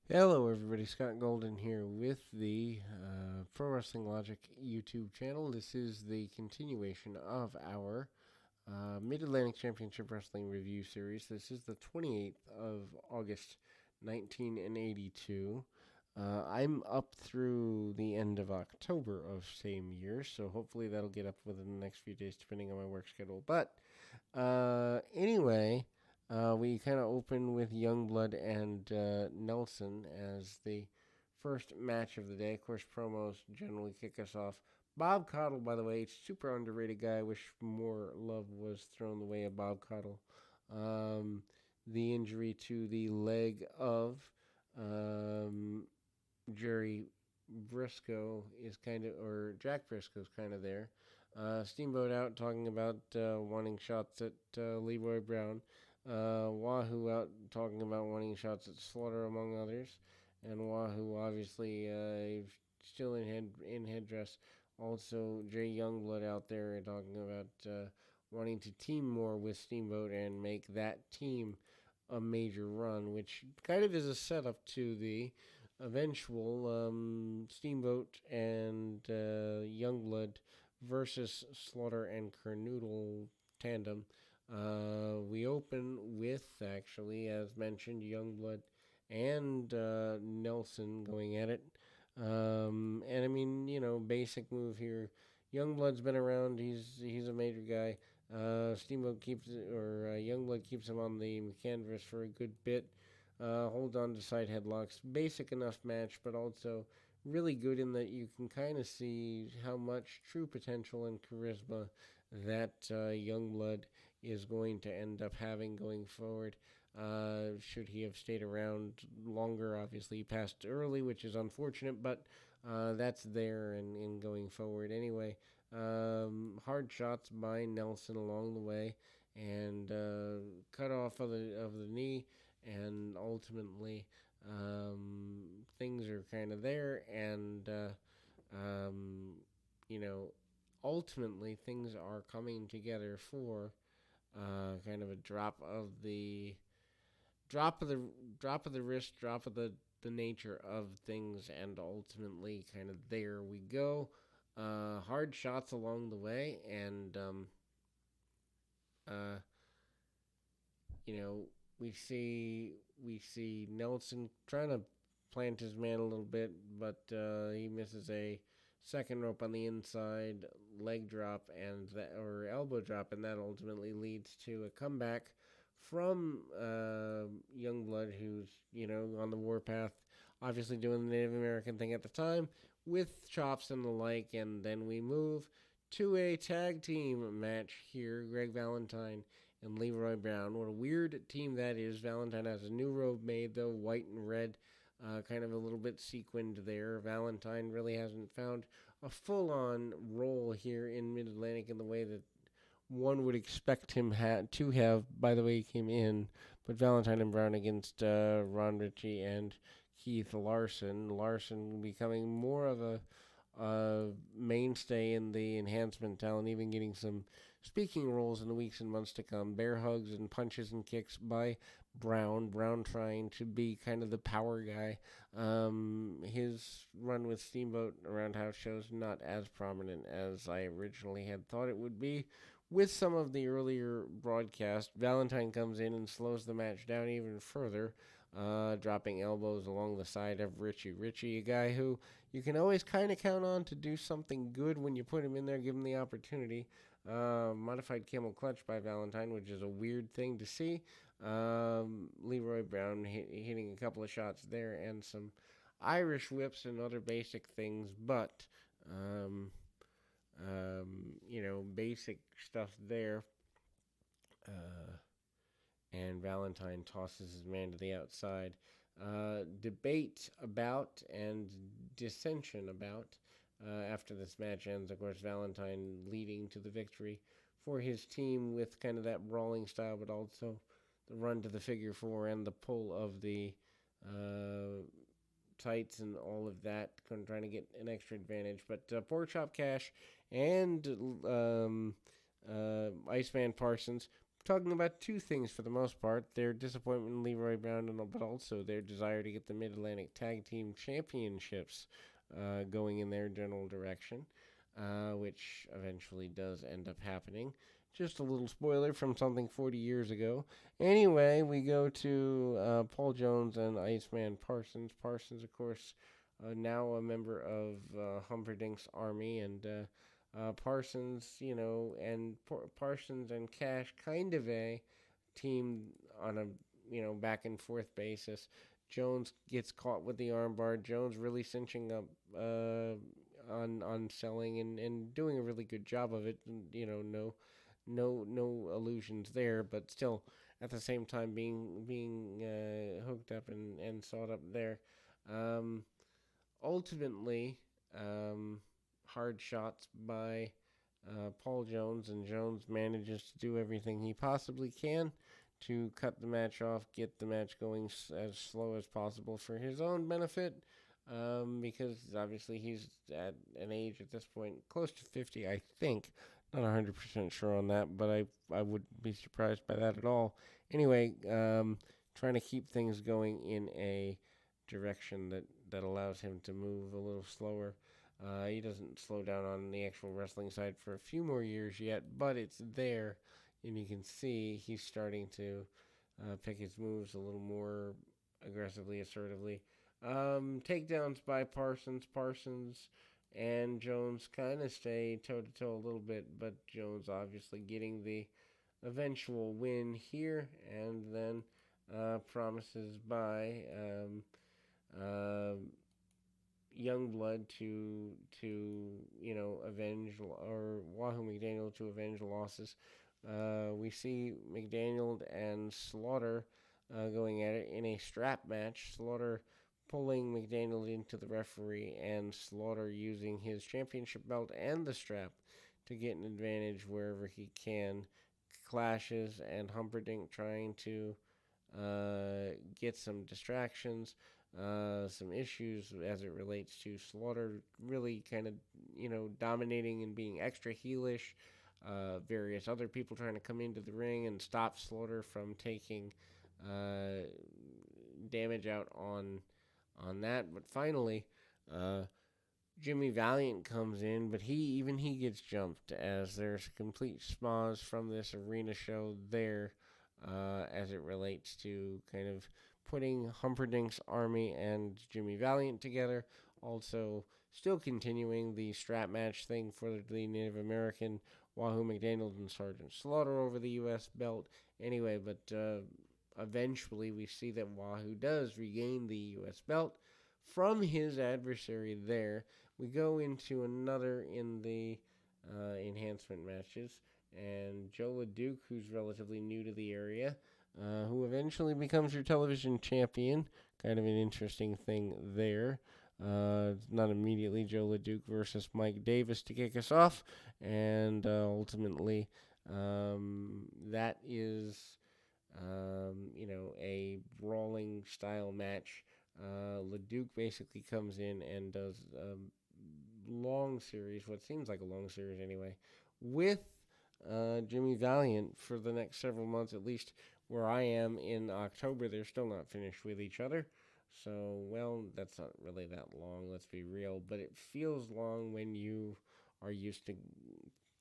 Hello, everybody. Scott Golden here with the Pro Wrestling Logic YouTube channel. This is the continuation of our Mid Atlantic Championship Wrestling review series. This is the 28th of August, 1982. I'm up through the end of October of same year, so hopefully that'll get up within the next few days, depending on my work schedule. But anyway, we kind of open with Youngblood and Nelson as the first match of the day. Of course, promos generally kick us off. Bob Caudle, by the way, super underrated guy. I wish more love was thrown the way of Bob Caudle. Um, the injury to the leg of um, Jerry Briscoe is kind of, or Jack Briscoe's kind of there. Steamboat out talking about wanting shots at Leroy Brown. Wahoo out talking about wanting shots at Slaughter, among others. And Wahoo obviously still in headdress. Also, Jay Youngblood out there talking about wanting to team more with Steamboat and make that team a major run, which kind of is a setup to the eventual Steamboat and Youngblood versus Slaughter and Kernoodle tandem. We open with, actually, as mentioned, Youngblood and Nelson going at it. And I mean, basic move here. Youngblood's been around. He's a major guy. Steamboat keeps or Youngblood keeps him on the canvas for a good bit. Hold on to side headlocks. Basic enough match, but also really good in that you can kind of see how much true potential and charisma that Youngblood is going to end up having going forward. Should he have stayed around longer, obviously he passed early, which is unfortunate, but that's there and in going forward anyway. Hard shots by Nelson along the way, and cut off of the knee, and ultimately things are kind of there, and um, you know, ultimately things are coming together for kind of a drop of the drop of the wrist, drop of the nature of things, and ultimately kind of there we go. Hard shots along the way, and uh, you know, we see Nelson trying to plant his man a little bit, but he misses a second rope on the inside, leg drop and that or elbow drop, and that ultimately leads to a comeback from Youngblood, who's on the warpath, obviously doing the Native American thing at the time with chops and the like, and then we move to a tag team match here. Greg Valentine and Leroy Brown. What a weird team that is. Valentine has a new robe made, though, white and red, kind of a little bit sequined there. Valentine really hasn't found a full on role here in Mid Atlantic in the way that one would expect him to have by the way he came in. But Valentine and Brown against Ron Ritchie and Keith Larson. Larson becoming more of a mainstay in the enhancement talent, even getting some speaking roles in the weeks and months to come. Bear hugs and punches and kicks by Brown. Brown trying to be kind of the power guy. His run with Steamboat around house shows not as prominent as I originally had thought it would be. With some of the earlier broadcast, Valentine comes in and slows the match down even further, dropping elbows along the side of Richie. Richie, a guy who you can always kind of count on to do something good when you put him in there, give him the opportunity. Modified camel clutch by Valentine, which is a weird thing to see. Leroy Brown hitting a couple of shots there and some Irish whips and other basic things, but basic stuff there. Uh, and Valentine tosses his man to the outside. Debate about and dissension about after this match ends. Of course, Valentine leading to the victory for his team with kind of that brawling style, but also the run to the figure four and the pull of the uh, tights and all of that, trying to get an extra advantage. But Pork Chop Cash and Iceman Parsons talking about two things for the most part: their disappointment in Leroy Brown, but also their desire to get the Mid Atlantic Tag Team Championships going in their general direction, which eventually does end up happening. Just a little spoiler from something 40 years ago. Anyway, we go to Paul Jones and Iceman Parsons. Parsons, of course, now a member of Humperdinck's army, and Parsons, and Parsons and Cash, kind of a team on a back and forth basis. Jones gets caught with the armbar. Jones really cinching up on selling and doing a really good job of it. No illusions there, but still at the same time being hooked up and sawed up there. Um, Ultimately, hard shots by Paul Jones, and Jones manages to do everything he possibly can to cut the match off, get the match going as slow as possible for his own benefit, because obviously he's at an age at this point close to 50, I think. Not 100% sure on that, but I would be surprised by that at all. Anyway, trying to keep things going in a direction that allows him to move a little slower. He doesn't slow down on the actual wrestling side for a few more years yet, but it's there, and you can see he's starting to pick his moves a little more aggressively, assertively. Takedowns by Parsons. Parsons and Jones kind of stay toe to toe a little bit, but Jones obviously getting the eventual win here, and then promises by Youngblood to avenge, or Wahoo McDaniel to avenge losses. We see McDaniel and Slaughter going at it in a strap match. Slaughter pulling McDaniel into the referee, and Slaughter using his championship belt and the strap to get an advantage wherever he can. Clashes, and Humperdinck trying to get some distractions, some issues as it relates to Slaughter really kind of, dominating and being extra heelish. Various other people trying to come into the ring and stop Slaughter from taking damage out on that. But finally, Jimmy Valiant comes in, but he gets jumped as there's complete schmoz from this arena show there, as it relates to kind of putting Humperdinck's army and Jimmy Valiant together. Also, still continuing the strap match thing for the Native American Wahoo McDaniel and Sergeant Slaughter over the U.S. belt. Anyway, but eventually we see that Wahoo does regain the U.S. belt from his adversary there. We go into another in the enhancement matches, and Joe LeDuc, who's relatively new to the area, who eventually becomes your television champion. Kind of an interesting thing there. Not immediately Joe LeDuc versus Mike Davis to kick us off, and ultimately that is, a brawling style match. LeDuc basically comes in and does long series, what seems like a long series anyway, with Jimmy Valiant for the next several months, at least where I am in October. They're still not finished with each other. So, well, that's not really that long, let's be real, but it feels long when you are used to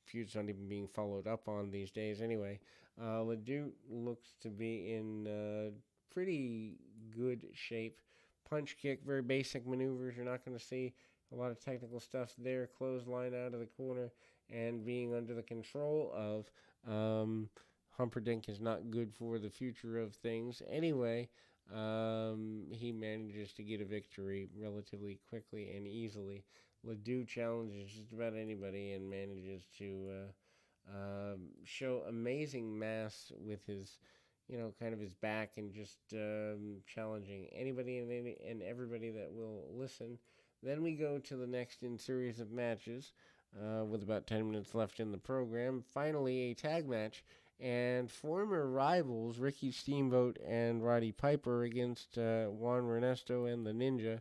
feuds not even being followed up on these days. Anyway, LeDuc looks to be in pretty good shape. Punch kick, very basic maneuvers. You're not going to see a lot of technical stuff there. Clothesline out of the corner, and being under the control of Humperdinck is not good for the future of things. Anyway, he manages to get a victory relatively quickly and easily. LeDuc challenges just about anybody and manages to show amazing mass with his, kind of his back, and just challenging anybody and everybody that will listen. Then we go to the next in series of matches, with about 10 minutes left in the program. Finally, a tag match, and former rivals Ricky Steamboat and Roddy Piper against Juan Ernesto and the Ninja.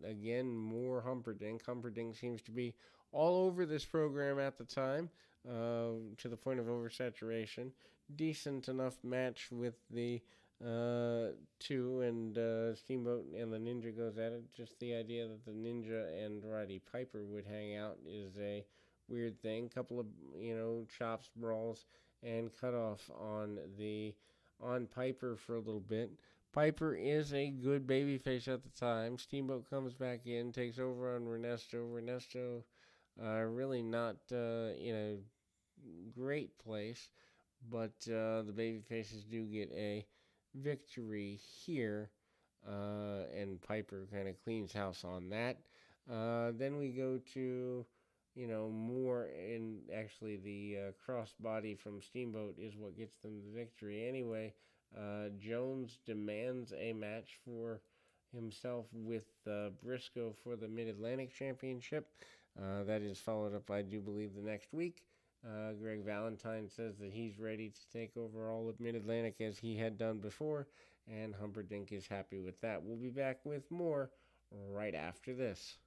Again, more Humperdinck. Humperdinck seems to be all over this program at the time. to the point of oversaturation. Decent enough match with the two, and Steamboat and the Ninja goes at it. Just the idea that the Ninja and Roddy Piper would hang out is a weird thing. Couple of chops, brawls, and cutoff on Piper for a little bit. Piper is a good babyface at the time. Steamboat comes back in, takes over on Ernesto. Ernesto, really not great place, but the babyfaces do get a victory here, and Piper kind of cleans house on that. Then we go to more, and actually the crossbody from Steamboat is what gets them the victory anyway. Jones demands a match for himself with Briscoe for the Mid Atlantic Championship. That is followed up, I do believe, the next week. Greg Valentine says that he's ready to take over all of Mid Atlantic as he had done before, and Humperdinck is happy with that. We'll be back with more right after this.